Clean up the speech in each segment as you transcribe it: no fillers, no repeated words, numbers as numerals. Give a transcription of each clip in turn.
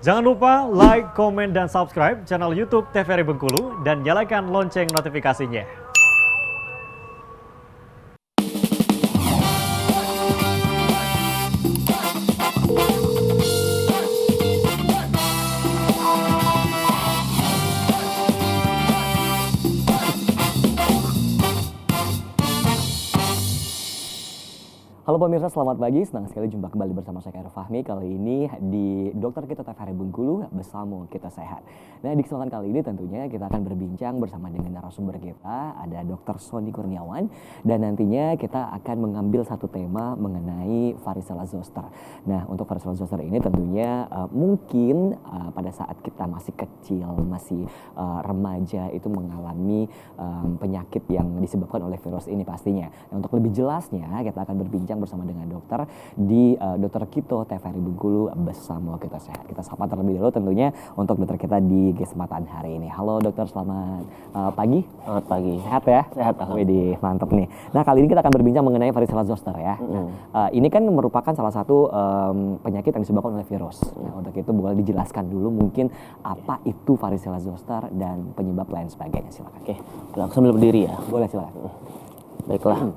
Jangan lupa like, komen, dan subscribe channel YouTube TVRI Bengkulu dan nyalakan lonceng notifikasinya. Halo pemirsa, selamat pagi. Senang sekali jumpa kembali bersama saya Khairul Fahmi. Kali ini di Dokter Kita TVRI Bengkulu, bersama kita sehat. Nah, di kesempatan kali ini tentunya kita akan berbincang bersama dengan narasumber kita, ada Dr. Sony Kurniawan, dan nantinya kita akan mengambil satu tema mengenai varicella zoster. Nah, untuk varicella zoster ini tentunya mungkin pada saat kita masih kecil, masih remaja itu mengalami penyakit yang disebabkan oleh virus ini pastinya. Nah, untuk lebih jelasnya kita akan berbincang bersama dengan dokter di Dokter Kita TVRI Bengkulu, bersama kita sehat. Kita sapa terlebih dahulu tentunya untuk dokter kita di kesempatan hari ini. Halo dokter, selamat pagi. Selamat pagi. Sehat ya? Sehat. Widih, mantep nih. Nah, kali ini kita akan berbincang mengenai varicella zoster ya. Nah, ini kan merupakan salah satu penyakit yang disebabkan oleh virus. Nah, untuk itu boleh dijelaskan dulu mungkin apa itu varicella zoster dan penyebab lain sebagainya. Silakan. Oke, sambil berdiri ya. Boleh, silakan. Baiklah.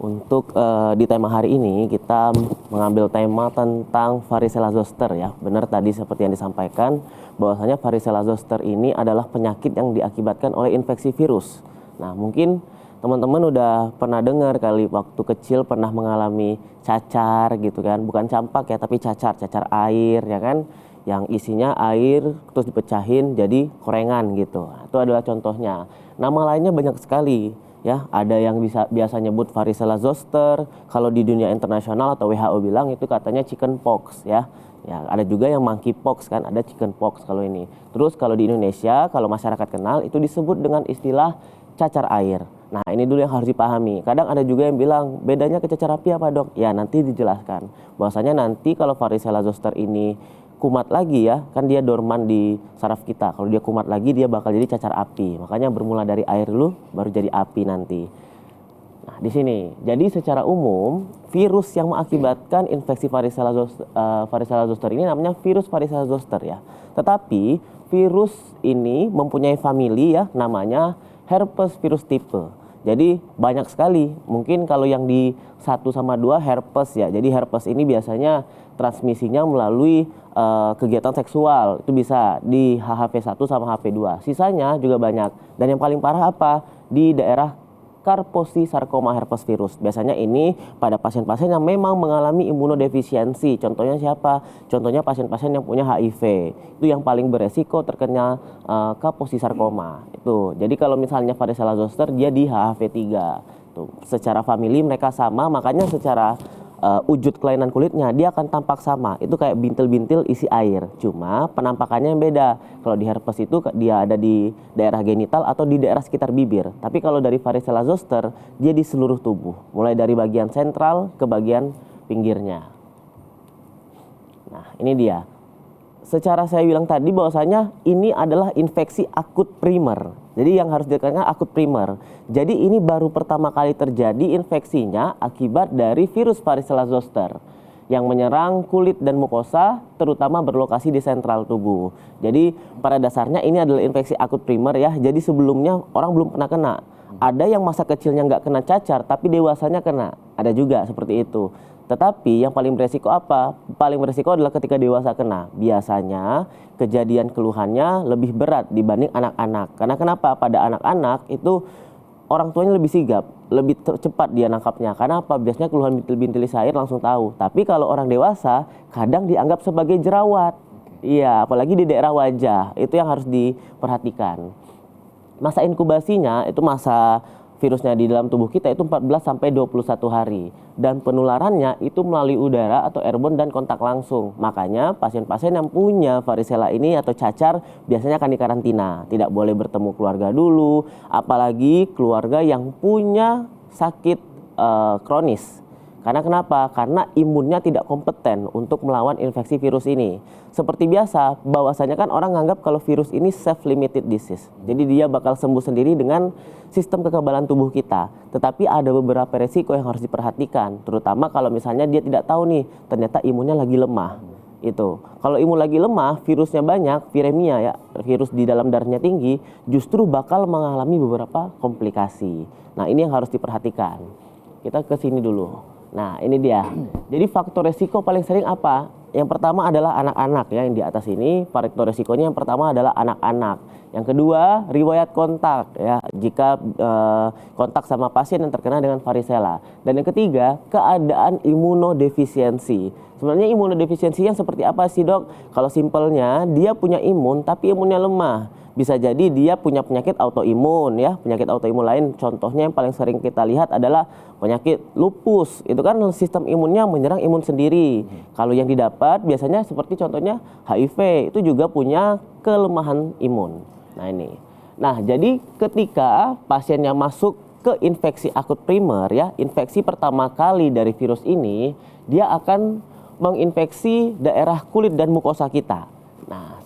Untuk di tema hari ini kita mengambil tema tentang varicella zoster ya. Benar tadi seperti yang disampaikan bahwasanya varicella zoster ini adalah penyakit yang diakibatkan oleh infeksi virus. Nah, mungkin teman-teman udah pernah dengar kali waktu kecil pernah mengalami cacar gitu kan. Bukan campak ya, tapi cacar air ya kan. Yang isinya air terus dipecahin jadi korengan gitu. Nah, itu adalah contohnya. Nama lainnya banyak sekali. Ya, ada yang biasa nyebut varicella zoster. Kalau di dunia internasional atau WHO bilang itu katanya chicken pox ya. Ya, ada juga yang monkeypox kan, ada chicken pox kalau ini. Terus kalau di Indonesia, kalau masyarakat kenal itu disebut dengan istilah cacar air. Nah, ini dulu yang harus dipahami. Kadang ada juga yang bilang, bedanya ke cacar api apa dok? Ya, nanti dijelaskan. Bahwasanya nanti kalau varicella zoster ini kumat lagi ya, kan dia dorman di saraf kita. Kalau dia kumat lagi dia bakal jadi cacar api. Makanya bermula dari air dulu baru jadi api nanti. Nah, di sini. Jadi secara umum virus yang mengakibatkan infeksi varicella zoster ini namanya virus varicella zoster ya. Tetapi virus ini mempunyai famili ya, namanya herpes virus type. Jadi banyak sekali. Mungkin kalau yang di 1 sama 2 herpes ya. Jadi herpes ini biasanya transmisinya melalui kegiatan seksual. Itu bisa di HHV1 sama HV2. Sisanya juga banyak. Dan yang paling parah apa? Di daerah Kaposi sarkoma herpes virus. Biasanya ini pada pasien-pasien yang memang mengalami imunodefisiensi. Contohnya siapa? Contohnya pasien-pasien yang punya HIV. Itu yang paling beresiko terkena Kaposi sarkoma. Itu. Jadi kalau misalnya varicella zoster dia di HHV3. Tuh, secara famili mereka sama, makanya secara wujud kelainan kulitnya dia akan tampak sama. Itu kayak bintil-bintil isi air. Cuma penampakannya yang beda. Kalau di herpes itu dia ada di daerah genital atau di daerah sekitar bibir. Tapi kalau dari varicella zoster dia di seluruh tubuh. Mulai dari bagian sentral ke bagian pinggirnya. Nah, ini dia. Secara saya bilang tadi bahwasanya ini adalah infeksi akut primer. Jadi yang harus dikatakan akut primer. Jadi ini baru pertama kali terjadi infeksinya akibat dari virus varicella zoster yang menyerang kulit dan mukosa, terutama berlokasi di sentral tubuh. Jadi pada dasarnya ini adalah infeksi akut primer ya. Jadi sebelumnya orang belum pernah kena. Ada yang masa kecilnya nggak kena cacar, tapi dewasanya kena. Ada juga seperti itu. Tetapi yang paling beresiko apa? Paling beresiko adalah ketika dewasa kena. Biasanya kejadian keluhannya lebih berat dibanding anak-anak. Karena kenapa? Pada anak-anak itu orang tuanya lebih sigap, lebih cepat dia nangkapnya. Karena apa? Biasanya keluhan bintil-bintil isi air langsung tahu. Tapi kalau orang dewasa kadang dianggap sebagai jerawat. Iya, apalagi di daerah wajah. Itu yang harus diperhatikan. Masa inkubasinya itu masa virusnya di dalam tubuh kita itu 14 sampai 21 hari dan penularannya itu melalui udara atau airborne dan kontak langsung. Makanya pasien-pasien yang punya varicella ini atau cacar biasanya akan dikarantina, tidak boleh bertemu keluarga dulu, apalagi keluarga yang punya sakit kronis. Karena kenapa? Karena imunnya tidak kompeten untuk melawan infeksi virus ini. Seperti biasa, bahwasanya kan orang nganggap kalau virus ini self-limited disease. Jadi dia bakal sembuh sendiri dengan sistem kekebalan tubuh kita. Tetapi ada beberapa resiko yang harus diperhatikan. Terutama kalau misalnya dia tidak tahu nih, ternyata imunnya lagi lemah. Itu. Kalau imun lagi lemah, virusnya banyak, viremia ya, virus di dalam darahnya tinggi, justru bakal mengalami beberapa komplikasi. Nah, ini yang harus diperhatikan. Kita ke sini dulu. Nah, ini dia. Jadi faktor resiko paling sering apa? Yang pertama adalah anak-anak ya, yang di atas ini. Faktor resikonya yang pertama adalah anak-anak. Yang kedua, riwayat kontak ya, jika kontak sama pasien yang terkena dengan varicella. Dan yang ketiga, keadaan imunodefisiensi. Sebenarnya imunodefisiensi yang seperti apa sih, Dok? Kalau simpelnya, dia punya imun tapi imunnya lemah. Bisa jadi dia punya penyakit autoimun ya, penyakit autoimun lain contohnya yang paling sering kita lihat adalah penyakit lupus. Itu kan sistem imunnya menyerang imun sendiri. Kalau yang didapat biasanya seperti contohnya HIV, itu juga punya kelemahan imun. Nah ini. Nah, jadi ketika pasiennya masuk ke infeksi akut primer ya, infeksi pertama kali dari virus ini, dia akan menginfeksi daerah kulit dan mukosa kita. Nah,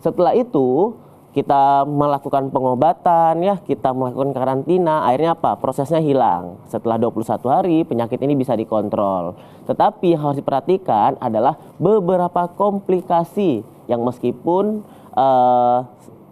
setelah itu kita melakukan pengobatan ya, kita melakukan karantina, akhirnya apa? Prosesnya hilang. Setelah 21 hari penyakit ini bisa dikontrol. Tetapi yang harus diperhatikan adalah beberapa komplikasi yang meskipun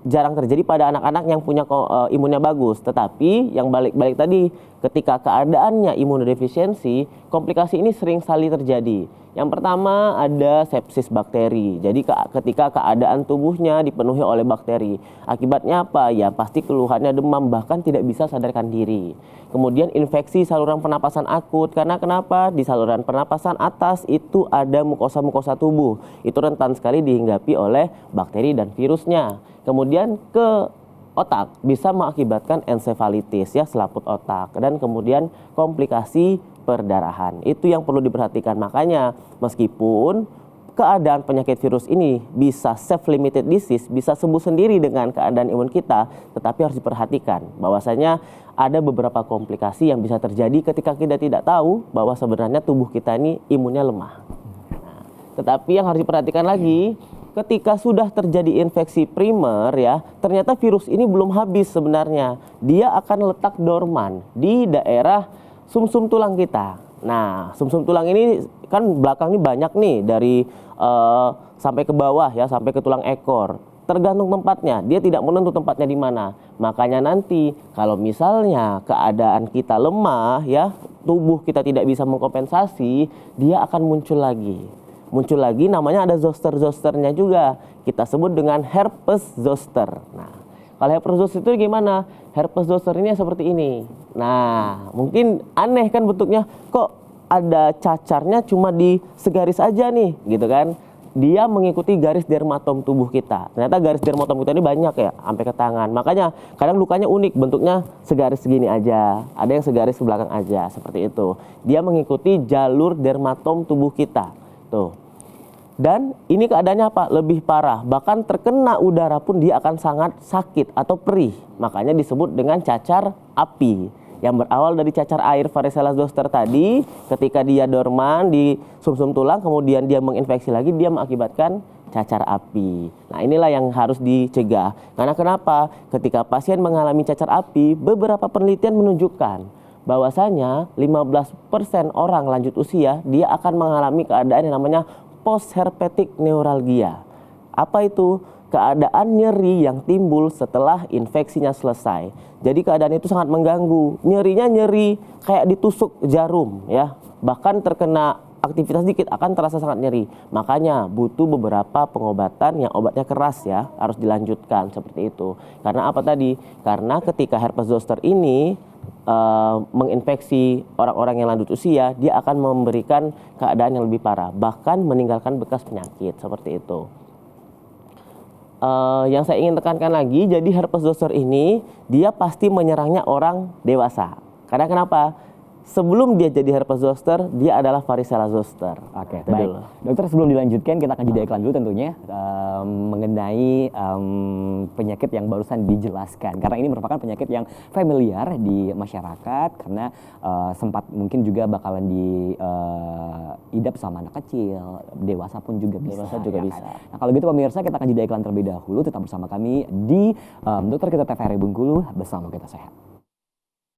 jarang terjadi pada anak-anak yang punya imunnya bagus. Tetapi yang balik-balik tadi, ketika keadaannya imunodefisiensi, komplikasi ini sering sekali terjadi. Yang pertama ada sepsis bakteri. Jadi ketika keadaan tubuhnya dipenuhi oleh bakteri. Akibatnya apa? Ya pasti keluhannya demam, bahkan tidak bisa sadarkan diri. Kemudian infeksi saluran pernapasan akut. Karena kenapa? Di saluran pernapasan atas itu ada mukosa-mukosa tubuh. Itu rentan sekali dihinggapi oleh bakteri dan virusnya. Kemudian ke otak bisa mengakibatkan ensefalitis ya, selaput otak, dan kemudian komplikasi perdarahan. Itu yang perlu diperhatikan. Makanya meskipun keadaan penyakit virus ini bisa self-limited disease, bisa sembuh sendiri dengan keadaan imun kita, tetapi harus diperhatikan bahwasanya ada beberapa komplikasi yang bisa terjadi ketika kita tidak tahu bahwa sebenarnya tubuh kita ini imunnya lemah. Nah, tetapi yang harus diperhatikan lagi, ketika sudah terjadi infeksi primer ya, ternyata virus ini belum habis sebenarnya. Dia akan letak dorman di daerah sumsum tulang kita. Nah, sumsum tulang ini kan belakang ini banyak nih, dari sampai ke bawah ya, sampai ke tulang ekor. Tergantung tempatnya, dia tidak menentu tempatnya di mana. Makanya nanti kalau misalnya keadaan kita lemah ya, tubuh kita tidak bisa mengkompensasi, dia akan muncul lagi. Muncul lagi, namanya ada zoster-zosternya juga. Kita sebut dengan herpes zoster. Nah, kalau herpes zoster itu gimana? Herpes zoster ini seperti ini. Nah, mungkin aneh kan bentuknya, kok ada cacarnya cuma di segaris aja nih, gitu kan? Dia mengikuti garis dermatom tubuh kita. Ternyata garis dermatom kita ini banyak ya, sampai ke tangan. Makanya kadang lukanya unik, bentuknya segaris segini aja, ada yang segaris ke belakang aja, seperti itu. Dia mengikuti jalur dermatom tubuh kita. Tuh. Dan ini keadaannya apa? Lebih parah. Bahkan terkena udara pun dia akan sangat sakit atau perih. Makanya disebut dengan cacar api. Yang berawal dari cacar air varicella zoster tadi, ketika dia dorman di sumsum tulang, kemudian dia menginfeksi lagi, dia mengakibatkan cacar api. Nah, inilah yang harus dicegah. Karena kenapa? Ketika pasien mengalami cacar api, beberapa penelitian menunjukkan bahwasanya 15% orang lanjut usia dia akan mengalami keadaan yang namanya post-herpetic neuralgia. Apa itu? Keadaan nyeri yang timbul setelah infeksinya selesai. Jadi keadaan itu sangat mengganggu. Nyerinya nyeri kayak ditusuk jarum ya. Bahkan terkena aktivitas dikit akan terasa sangat nyeri. Makanya butuh beberapa pengobatan yang obatnya keras ya, harus dilanjutkan seperti itu. Karena apa tadi? Karena ketika herpes zoster ini menginfeksi orang-orang yang lanjut usia, dia akan memberikan keadaan yang lebih parah, bahkan meninggalkan bekas penyakit seperti itu. Yang saya ingin tekankan lagi, jadi herpes zoster ini dia pasti menyerangnya orang dewasa. Karena kenapa? Sebelum dia jadi herpes zoster, dia adalah varicella zoster. Oke, baik. Dokter, sebelum dilanjutkan, kita akan jeda iklan dulu tentunya mengenai penyakit yang barusan dijelaskan. Karena ini merupakan penyakit yang familiar di masyarakat, karena sempat mungkin juga bakalan diidap sama anak kecil, dewasa pun juga bisa. Dewasa juga bisa. Nah, kalau gitu pemirsa, kita akan jeda iklan terlebih dahulu. Tetap bersama kami di Dokter Kita TVRI Bengkulu, bersama kita sehat.